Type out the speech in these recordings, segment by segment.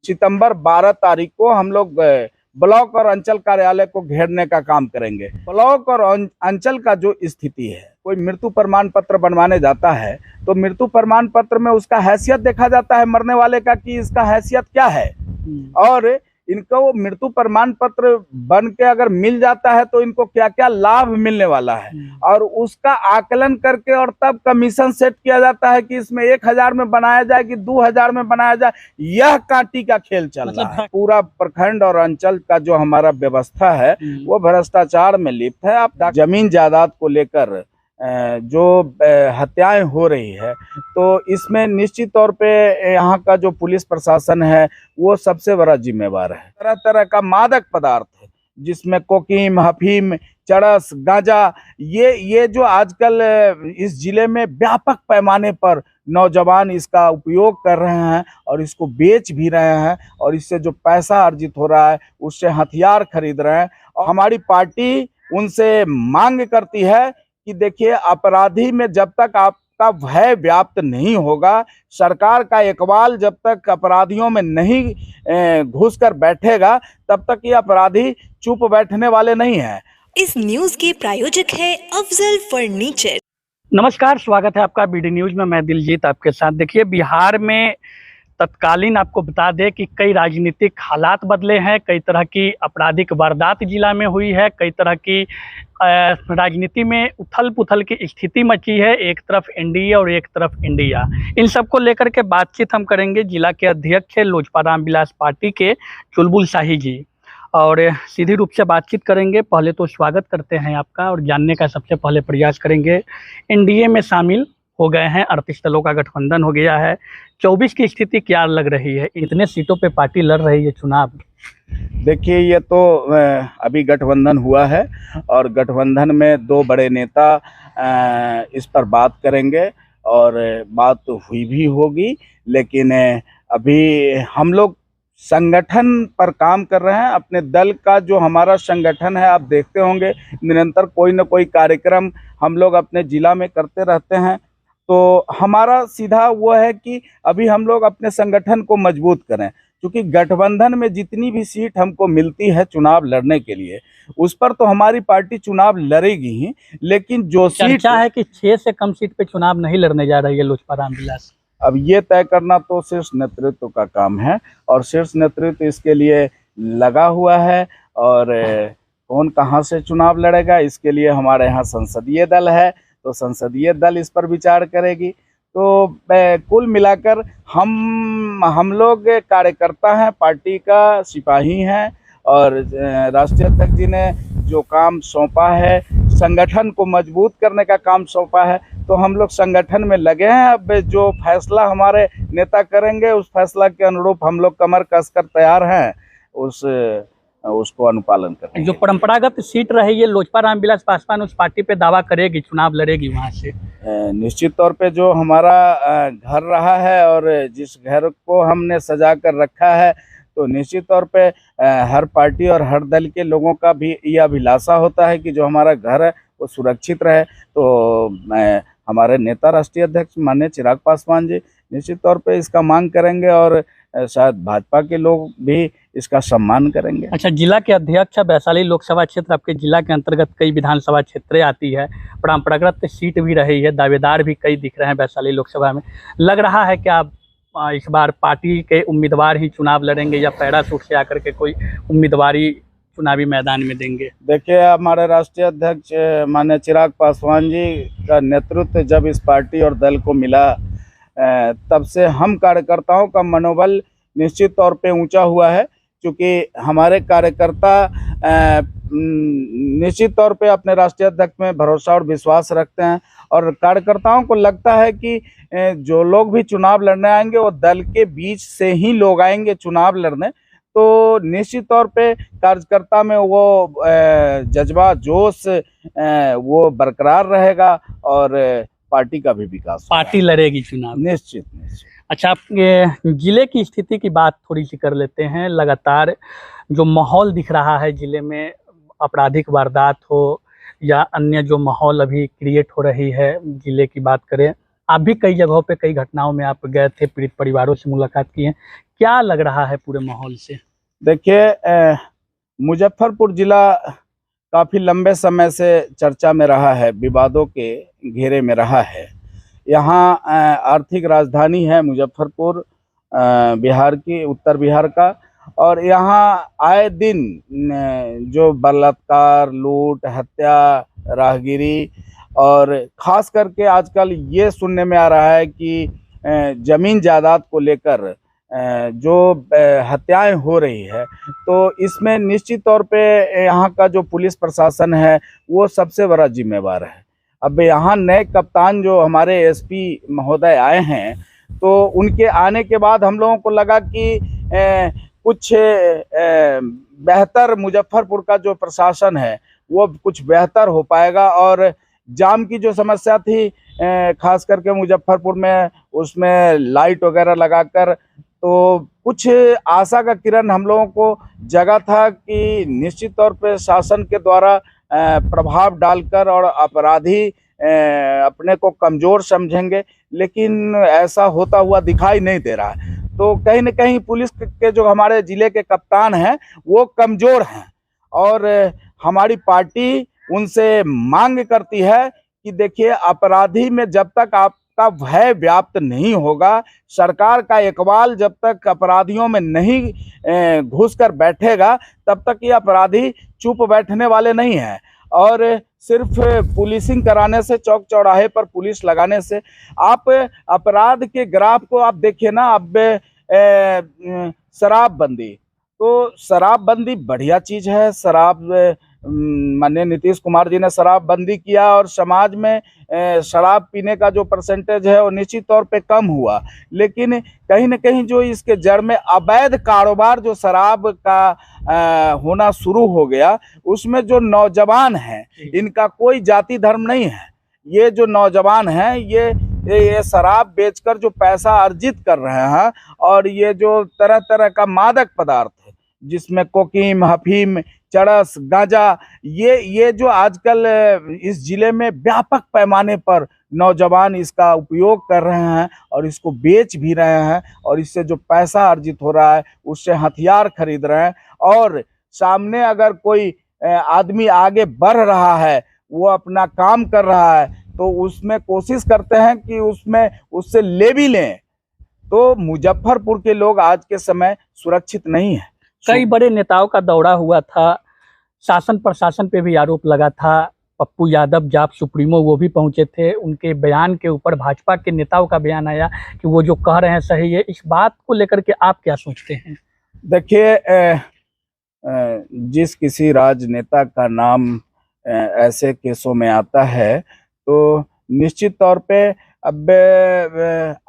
सितंबर 12 तारीख को हम लोग ब्लॉक और अंचल कार्यालय को घेरने का काम करेंगे। ब्लॉक और अंचल का जो स्थिति है, कोई मृत्यु प्रमाण पत्र बनवाने जाता है तो मृत्यु प्रमाण पत्र में उसका हैसियत देखा जाता है मरने वाले का कि इसका हैसियत क्या है, और इनको मृत्यु प्रमाण पत्र बन के अगर मिल जाता है तो इनको क्या क्या लाभ मिलने वाला है, और उसका आकलन करके और तब कमीशन सेट किया जाता है कि इसमें 1000 में बनाया जाए कि 2000 में बनाया जाए। यह कांटी का खेल चल रहा है। पूरा प्रखंड और अंचल का जो हमारा व्यवस्था है वो भ्रष्टाचार में लिप्त है। आप जमीन जायदाद को लेकर जो हत्याएं हो रही है तो इसमें निश्चित तौर पे यहाँ का जो पुलिस प्रशासन है वो सबसे बड़ा जिम्मेवार है। तरह तरह का मादक पदार्थ है जिसमें कोकीन, हफीम, चरस, गांजा, ये जो आजकल इस जिले में व्यापक पैमाने पर नौजवान इसका उपयोग कर रहे हैं और इसको बेच भी रहे हैं, और इससे जो पैसा अर्जित हो रहा है उससे हथियार खरीद रहे हैं। और हमारी पार्टी उनसे मांग करती है कि देखिए, अपराधी में जब तक आपका भय व्याप्त नहीं होगा, सरकार का इकबाल जब तक अपराधियों में नहीं घुसकर बैठेगा, तब तक ये अपराधी चुप बैठने वाले नहीं हैं। इस न्यूज के प्रायोजक है अफजल फर्नीचर। नमस्कार, स्वागत है आपका बीडी न्यूज में। मैं दिलजीत आपके साथ। देखिए, बिहार में तत्कालीन आपको बता दें कि कई राजनीतिक हालात बदले हैं, कई तरह की आपराधिक वारदात जिला में हुई है, कई तरह की राजनीति में उथल पुथल की स्थिति मची है। एक तरफ एनडीए और एक तरफ इंडिया। इन सब को लेकर के बातचीत हम करेंगे जिला के अध्यक्ष है लोजपा रामविलास पार्टी के चुलबुल शाही जी, और सीधी रूप से बातचीत करेंगे। पहले तो स्वागत करते हैं आपका और जानने का सबसे पहले प्रयास करेंगे, एनडीए में शामिल हो गए हैं, 38 दलों का गठबंधन हो गया है, 24 की स्थिति क्या लग रही है? इतने सीटों पे पार्टी लड़ रही है चुनाव। देखिए, ये तो अभी गठबंधन हुआ है और गठबंधन में दो बड़े नेता इस पर बात करेंगे और बात तो हुई भी होगी, लेकिन अभी हम लोग संगठन पर काम कर रहे हैं। अपने दल का जो हमारा संगठन है, आप देखते होंगे निरंतर कोई न कोई कार्यक्रम हम लोग अपने जिला में करते रहते हैं। तो हमारा सीधा वो है कि अभी हम लोग अपने संगठन को मजबूत करें, क्योंकि गठबंधन में जितनी भी सीट हमको मिलती है चुनाव लड़ने के लिए, उस पर तो हमारी पार्टी चुनाव लड़ेगी ही, लेकिन जो सीट है कि 6 से कम सीट पे चुनाव नहीं लड़ने जा रही है लोजपा रामविलास। अब ये तय करना तो शीर्ष नेतृत्व का काम है और शीर्ष नेतृत्व इसके लिए लगा हुआ है। और कौन कहाँ से चुनाव लड़ेगा, इसके लिए हमारे यहाँ संसदीय दल है, तो संसदीय दल इस पर विचार करेगी। तो कुल मिलाकर हम लोग कार्यकर्ता हैं, पार्टी का सिपाही हैं, और राष्ट्रीय अध्यक्ष जी ने जो काम सौंपा है, संगठन को मजबूत करने का काम सौंपा है, तो हम लोग संगठन में लगे हैं। अब जो फैसला हमारे नेता करेंगे उस फैसला के अनुरूप हम लोग कमर कसकर तैयार हैं उसको अनुपालन करेंगे। जो परंपरागत सीट रही है लोजपा रामविलास पासवान, उस पार्टी पे दावा करेगी, चुनाव लड़ेगी वहां से। निश्चित तौर पे जो हमारा घर रहा है और जिस घर को हमने सजा कर रखा है, तो निश्चित तौर पे हर पार्टी और हर दल के लोगों का भी यह अभिलाषा होता है कि जो हमारा घर है वो सुरक्षित रहे। तो हमारे नेता राष्ट्रीय अध्यक्ष माननीय चिराग पासवान जी निश्चित तौर पे इसका मांग करेंगे और शायद भाजपा के लोग भी इसका सम्मान करेंगे। अच्छा, जिला के अध्यक्ष वैशाली लोकसभा क्षेत्र, आपके जिला के अंतर्गत कई विधानसभा क्षेत्रें आती है, परंपरागत सीट भी रही है, दावेदार भी कई दिख रहे हैं वैशाली लोकसभा में। लग रहा है कि आप इस बार पार्टी के उम्मीदवार ही चुनाव लड़ेंगे या पैराशूट से आकर के कोई उम्मीदवारी चुनावी मैदान में देंगे? देखिए, हमारे राष्ट्रीय अध्यक्ष माननीय चिराग पासवान जी का नेतृत्व जब इस पार्टी और दल को मिला, तब से हम कार्यकर्ताओं का मनोबल निश्चित तौर पे ऊंचा हुआ है, क्योंकि हमारे कार्यकर्ता निश्चित तौर पे अपने राष्ट्रीय अध्यक्ष में भरोसा और विश्वास रखते हैं, और कार्यकर्ताओं को लगता है कि जो लोग भी चुनाव लड़ने आएंगे वो दल के बीच से ही लोग आएंगे चुनाव लड़ने। तो निश्चित तौर पे कार्यकर्ता में वो जज्बा, जोश वो बरकरार रहेगा और पार्टी का भी विकास, पार्टी लड़ेगी चुनाव निश्चित। अच्छा, आप जिले की स्थिति की बात थोड़ी सी कर लेते हैं। लगातार जो माहौल दिख रहा है जिले में, आपराधिक वारदात हो या अन्य जो माहौल अभी क्रिएट हो रही है, जिले की बात करें, आप भी कई जगहों पे कई घटनाओं में आप गए थे, पीड़ित परिवारों से मुलाकात की है, क्या लग रहा है पूरे माहौल से? देखिए, मुजफ्फरपुर जिला काफ़ी लंबे समय से चर्चा में रहा है, विवादों के घेरे में रहा है। यहाँ आर्थिक राजधानी है मुजफ्फरपुर, बिहार की, उत्तर बिहार का। और यहाँ आए दिन जो बलात्कार, लूट, हत्या, राहगीरी और ख़ास करके आजकल ये सुनने में आ रहा है कि ज़मीन जायदाद को लेकर जो हत्याएं हो रही है, तो इसमें निश्चित तौर पे यहाँ का जो पुलिस प्रशासन है वो सबसे बड़ा जिम्मेवार है। अब यहाँ नए कप्तान जो हमारे एसपी महोदय आए हैं, तो उनके आने के बाद हम लोगों को लगा कि कुछ बेहतर मुजफ्फरपुर का जो प्रशासन है वो कुछ बेहतर हो पाएगा। और जाम की जो समस्या थी खास करके मुजफ्फरपुर में, उसमें लाइट वगैरह लगाकर तो कुछ आशा का किरण हम लोगों को जगा था कि निश्चित तौर पे शासन के द्वारा प्रभाव डालकर और अपराधी अपने को कमज़ोर समझेंगे, लेकिन ऐसा होता हुआ दिखाई नहीं दे रहा है। तो कहीं न कहीं पुलिस के जो हमारे ज़िले के कप्तान हैं वो कमज़ोर हैं, और हमारी पार्टी उनसे मांग करती है कि देखिए, अपराधी में जब तक आपका भय व्याप्त नहीं होगा, सरकार का इकबाल जब तक अपराधियों में नहीं घुसकर बैठेगा, तब तक ये अपराधी चुप बैठने वाले नहीं हैं। और सिर्फ पुलिसिंग कराने से, चौक चौराहे पर पुलिस लगाने से, आप अपराध के ग्राफ को आप देखिए ना। अब शराबबंदी, तो शराबबंदी बढ़िया चीज़ है। माननीय नीतीश कुमार जी ने शराबबंदी किया और समाज में शराब पीने का जो परसेंटेज है वो निश्चित तौर पे कम हुआ। लेकिन कहीं न कहीं जो इसके जड़ में अवैध कारोबार जो शराब का होना शुरू हो गया, उसमें जो नौजवान हैं, इनका कोई जाति धर्म नहीं है। ये जो नौजवान हैं ये शराब बेचकर जो पैसा अर्जित कर रहे हैं, और ये जो तरह तरह का मादक पदार्थ है जिसमें कोकीन, अफीम, चरस, गांजा, ये जो आजकल इस जिले में व्यापक पैमाने पर नौजवान इसका उपयोग कर रहे हैं और इसको बेच भी रहे हैं, और इससे जो पैसा अर्जित हो रहा है उससे हथियार खरीद रहे हैं। और सामने अगर कोई आदमी आगे बढ़ रहा है, वो अपना काम कर रहा है, तो उसमें कोशिश करते हैं कि उससे ले भी लें। तो मुजफ्फरपुर के लोग आज के समय सुरक्षित नहीं है। कई बड़े नेताओं का दौरा हुआ था, शासन प्रशासन पे भी आरोप लगा था। पप्पू यादव, जाप सुप्रीमो, वो भी पहुंचे थे। उनके बयान के ऊपर भाजपा के नेताओं का बयान आया कि वो जो कह रहे हैं सही है। इस बात को लेकर के आप क्या सोचते हैं? देखिए, जिस किसी राजनेता का नाम ऐसे केसों में आता है, तो निश्चित तौर पे अब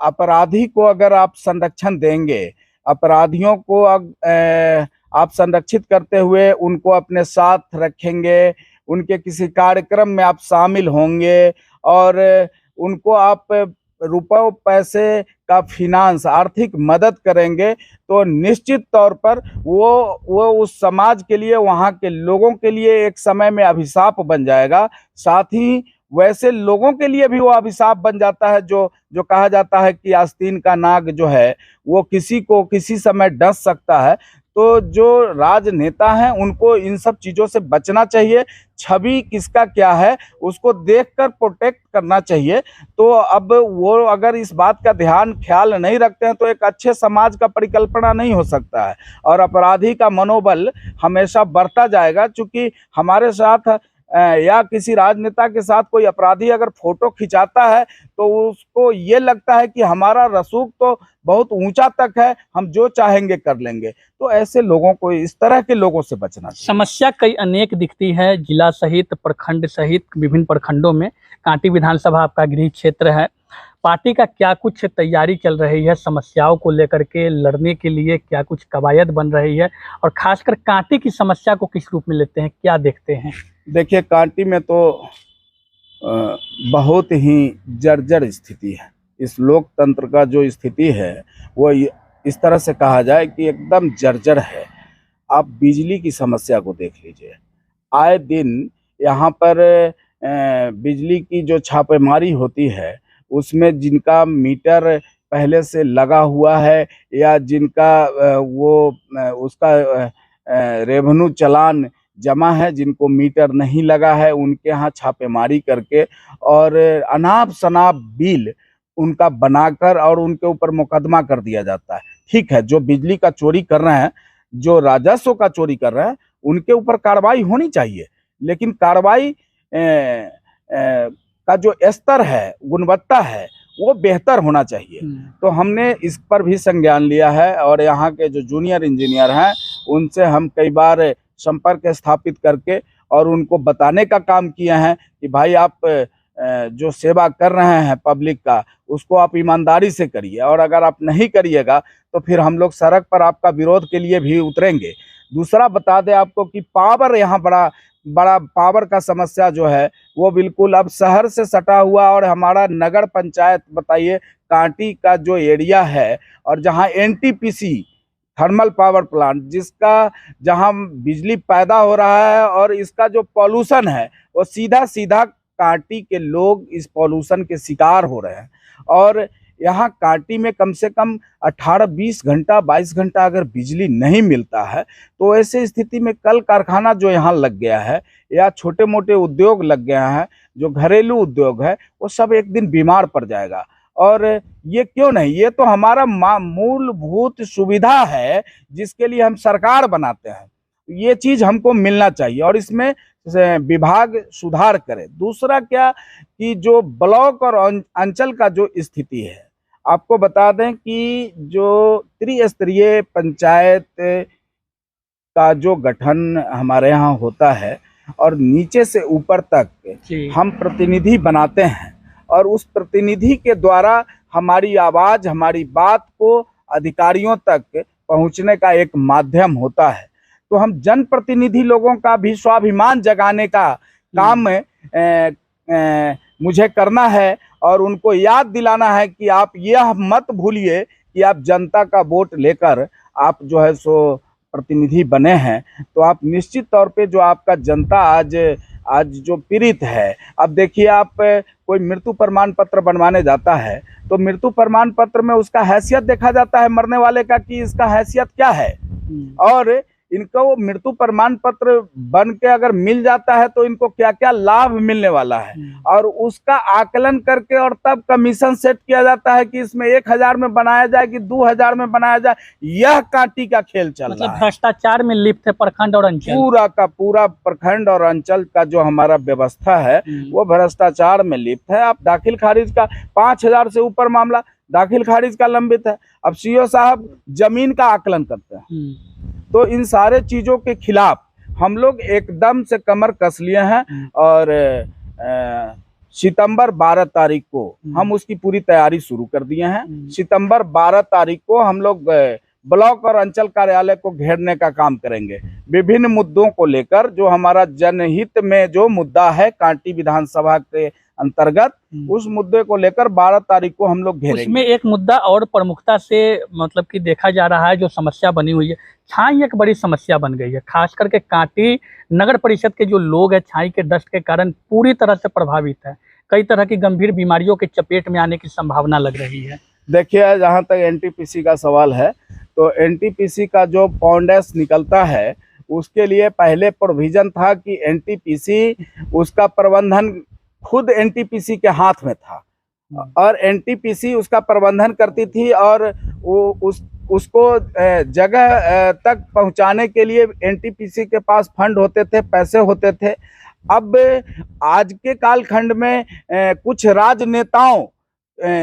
अपराधी को अगर आप संरक्षण देंगे, अपराधियों को आप संरक्षित करते हुए उनको अपने साथ रखेंगे, उनके किसी कार्यक्रम में आप शामिल होंगे और उनको आप रुपये पैसे का फिनांस, आर्थिक मदद करेंगे, तो निश्चित तौर पर वो उस समाज के लिए, वहाँ के लोगों के लिए एक समय में अभिशाप बन जाएगा। साथ ही वैसे लोगों के लिए भी वो अभिशाप बन जाता है जो कहा जाता है कि आस्तीन का नाग जो है वो किसी को किसी समय डस सकता है। तो जो राजनेता हैं उनको इन सब चीज़ों से बचना चाहिए। छवि किसका क्या है उसको देखकर प्रोटेक्ट करना चाहिए। तो अब वो अगर इस बात का ख्याल नहीं रखते हैं तो एक अच्छे समाज का परिकल्पना नहीं हो सकता है, और अपराधी का मनोबल हमेशा बढ़ता जाएगा। चूँकि हमारे साथ या किसी राजनेता के साथ कोई अपराधी अगर फोटो खिंचाता है तो उसको ये लगता है कि हमारा रसूख तो बहुत ऊंचा तक है, हम जो चाहेंगे कर लेंगे। तो ऐसे लोगों को, इस तरह के लोगों से बचना चाहिए। समस्या कई अनेक दिखती है, जिला सहित, प्रखंड सहित विभिन्न प्रखंडों में। कांटी विधानसभा आपका गृह क्षेत्र है। पार्टी का क्या कुछ तैयारी चल रही है समस्याओं को लेकर के लड़ने के लिए? क्या कुछ कवायद बन रही है? और खासकर कांटी की समस्या को किस रूप में लेते हैं, क्या देखते हैं? देखिए, कांटी में तो बहुत ही जर्जर स्थिति है। इस लोकतंत्र का जो स्थिति है वो इस तरह से कहा जाए कि एकदम जर्जर है। आप बिजली की समस्या को देख लीजिए। आए दिन यहाँ पर बिजली की जो छापेमारी होती है उसमें जिनका मीटर पहले से लगा हुआ है या जिनका उसका रेवेन्यू चालान जमा है, जिनको मीटर नहीं लगा है, उनके यहाँ छापेमारी करके और अनाप शनाप बिल उनका बनाकर और उनके ऊपर मुकदमा कर दिया जाता है। ठीक है, जो बिजली का चोरी कर रहे हैं, जो राजस्व का चोरी कर रहे हैं, उनके ऊपर कार्रवाई होनी चाहिए, लेकिन कार्रवाई का जो स्तर है, गुणवत्ता है, वो बेहतर होना चाहिए। तो हमने इस पर भी संज्ञान लिया है और यहाँ के जो जूनियर इंजीनियर हैं उनसे हम कई बार संपर्क स्थापित करके और उनको बताने का काम किए हैं कि भाई आप जो सेवा कर रहे हैं पब्लिक का, उसको आप ईमानदारी से करिए, और अगर आप नहीं करिएगा तो फिर हम लोग सड़क पर आपका विरोध के लिए भी उतरेंगे। दूसरा बता दें आपको कि पावर यहाँ बड़ा पावर का समस्या जो है वो बिल्कुल अब शहर से सटा हुआ, और हमारा नगर पंचायत बताइए कांटी का जो एरिया है और जहाँ एनटीपीसी थर्मल पावर प्लांट जहाँ बिजली पैदा हो रहा है और इसका जो पॉल्यूशन है वो सीधा कांटी के लोग इस पॉल्यूशन के शिकार हो रहे हैं। और यहाँ कांटी में कम से कम 18-20 घंटा 22 घंटा अगर बिजली नहीं मिलता है तो ऐसे स्थिति में कल कारखाना जो यहाँ लग गया है या छोटे मोटे उद्योग लग गया है, जो घरेलू उद्योग है, वो सब एक दिन बीमार पड़ जाएगा। और ये क्यों नहीं, ये तो हमारा मूलभूत सुविधा है जिसके लिए हम सरकार बनाते हैं। ये चीज हमको मिलना चाहिए और इसमें विभाग सुधार करे। दूसरा क्या कि जो ब्लॉक और अंचल का जो स्थिति है, आपको बता दें कि जो त्रिस्तरीय पंचायत का जो गठन हमारे यहाँ होता है और नीचे से ऊपर तक हम प्रतिनिधि बनाते हैं और उस प्रतिनिधि के द्वारा हमारी आवाज, हमारी बात को अधिकारियों तक पहुंचने का एक माध्यम होता है। तो हम जनप्रतिनिधि लोगों का भी स्वाभिमान जगाने का काम मुझे करना है और उनको याद दिलाना है कि आप यह मत भूलिए कि आप जनता का वोट लेकर आप जो है सो प्रतिनिधि बने हैं, तो आप निश्चित तौर पे जो आपका जनता आज जो पीड़ित है, अब देखिए आप कोई मृत्यु प्रमाण पत्र बनवाने जाता है तो मृत्यु प्रमाण पत्र में उसका हैसियत देखा जाता है मरने वाले का कि इसका हैसियत क्या है, और इनको वो मृत्यु प्रमाण पत्र बन के अगर मिल जाता है तो इनको क्या क्या लाभ मिलने वाला है, और उसका आकलन करके और तब कमीशन सेट किया जाता है कि इसमें 1000 में बनाया जाए कि 2000 में बनाया जाए। यह कांटी का खेल चल रहा है। भ्रष्टाचार में लिप्त है प्रखंड और अंचल, पूरा का पूरा प्रखंड और अंचल का जो हमारा व्यवस्था है वो भ्रष्टाचार में लिप्त है। आप दाखिल खारिज का 5000 से ऊपर मामला दाखिल खारिज का लंबित है। अब सीओ साहब जमीन का आकलन करते हैं। तो इन सारे चीजों के खिलाफ हम लोग एकदम से कमर कस लिए हैं और सितंबर 12 तारीख को हम उसकी पूरी तैयारी शुरू कर दिए हैं। सितंबर 12 तारीख को हम लोग ब्लॉक और अंचल कार्यालय को घेरने का काम करेंगे, विभिन्न मुद्दों को लेकर। जो हमारा जनहित में जो मुद्दा है कांटी विधानसभा के अंतर्गत, उस मुद्दे को लेकर 12 तारीख को हम लोग घेरेंगे। उसमें एक मुद्दा और प्रमुखता से मतलब कि देखा जा रहा है, जो समस्या बनी हुई है, छाई एक बड़ी समस्या बन गई है। खास करके कांटी नगर परिषद के जो लोग हैं छाई के डस्ट के कारण पूरी तरह से प्रभावित है। कई तरह की गंभीर बीमारियों के चपेट में आने की संभावना लग रही है। देखिए, जहाँ तक एनटीपीसी का सवाल है तो एनटीपीसी का जो पॉन्डेस निकलता है उसके लिए पहले प्रोविजन था कि एनटीपीसी उसका प्रबंधन खुद एनटीपीसी के हाथ में था और एनटीपीसी उसका प्रबंधन करती थी और वो उसको जगह तक पहुंचाने के लिए एनटीपीसी के पास फंड होते थे, पैसे होते थे। अब आज के कालखंड में कुछ राजनेताओं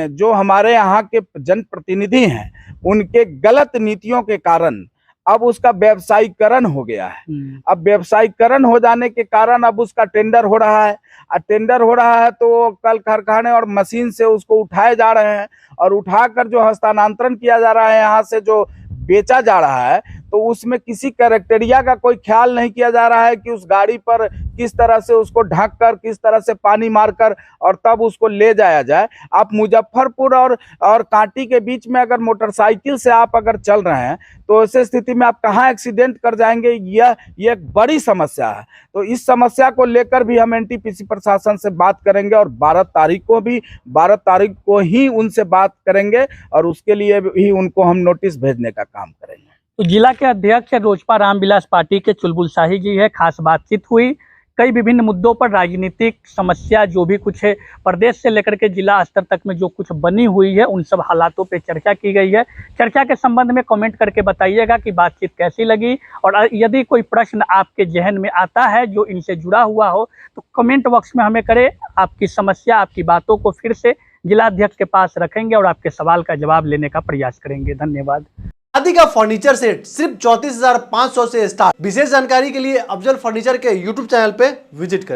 जो हमारे यहाँ के जनप्रतिनिधि हैं उनके गलत नीतियों के कारण अब उसका व्यवसायीकरण हो गया है। अब व्यवसायीकरण हो जाने के कारण अब उसका टेंडर हो रहा है, और टेंडर हो रहा है तो कल कारखाने और मशीन से उसको उठाए जा रहे हैं और उठाकर जो हस्तांतरण किया जा रहा है, यहाँ से जो बेचा जा रहा है, तो तो उसमें किसी कैरेक्टेरिया का कोई ख्याल नहीं किया जा रहा है कि उस गाड़ी पर किस तरह से उसको ढक कर, किस तरह से पानी मारकर और तब उसको ले जाया जाए। आप मुजफ्फरपुर और कांटी के बीच में अगर मोटरसाइकिल से आप अगर चल रहे हैं तो ऐसे स्थिति में आप कहाँ एक्सीडेंट कर जाएंगे, यह एक बड़ी समस्या है। तो इस समस्या को लेकर भी हम एनटीपीसी प्रशासन से बात करेंगे और 12 तारीख को ही उनसे बात करेंगे और उसके लिए ही उनको हम नोटिस भेजने का काम करेंगे। तो जिला के अध्यक्ष रोजपा रामविलास पार्टी के चुलबुल शाही जी है, खास बातचीत हुई। कई विभिन्न मुद्दों पर राजनीतिक समस्या जो भी कुछ है प्रदेश से लेकर के जिला स्तर तक में जो कुछ बनी हुई है उन सब हालातों पे चर्चा की गई है। चर्चा के संबंध में कमेंट करके बताइएगा कि बातचीत कैसी लगी, और यदि कोई प्रश्न आपके जहन में आता है जो इनसे जुड़ा हुआ हो तो कमेंट बॉक्स में हमें करें। आपकी समस्या, आपकी बातों को फिर से जिलाध्यक्ष के पास रखेंगे और आपके सवाल का जवाब लेने का प्रयास करेंगे। धन्यवाद। शादी का फर्नीचर सेट सिर्फ 34,500 से स्टार्ट। विशेष जानकारी के लिए अफजल फर्नीचर के यूट्यूब चैनल पे विजिट करें।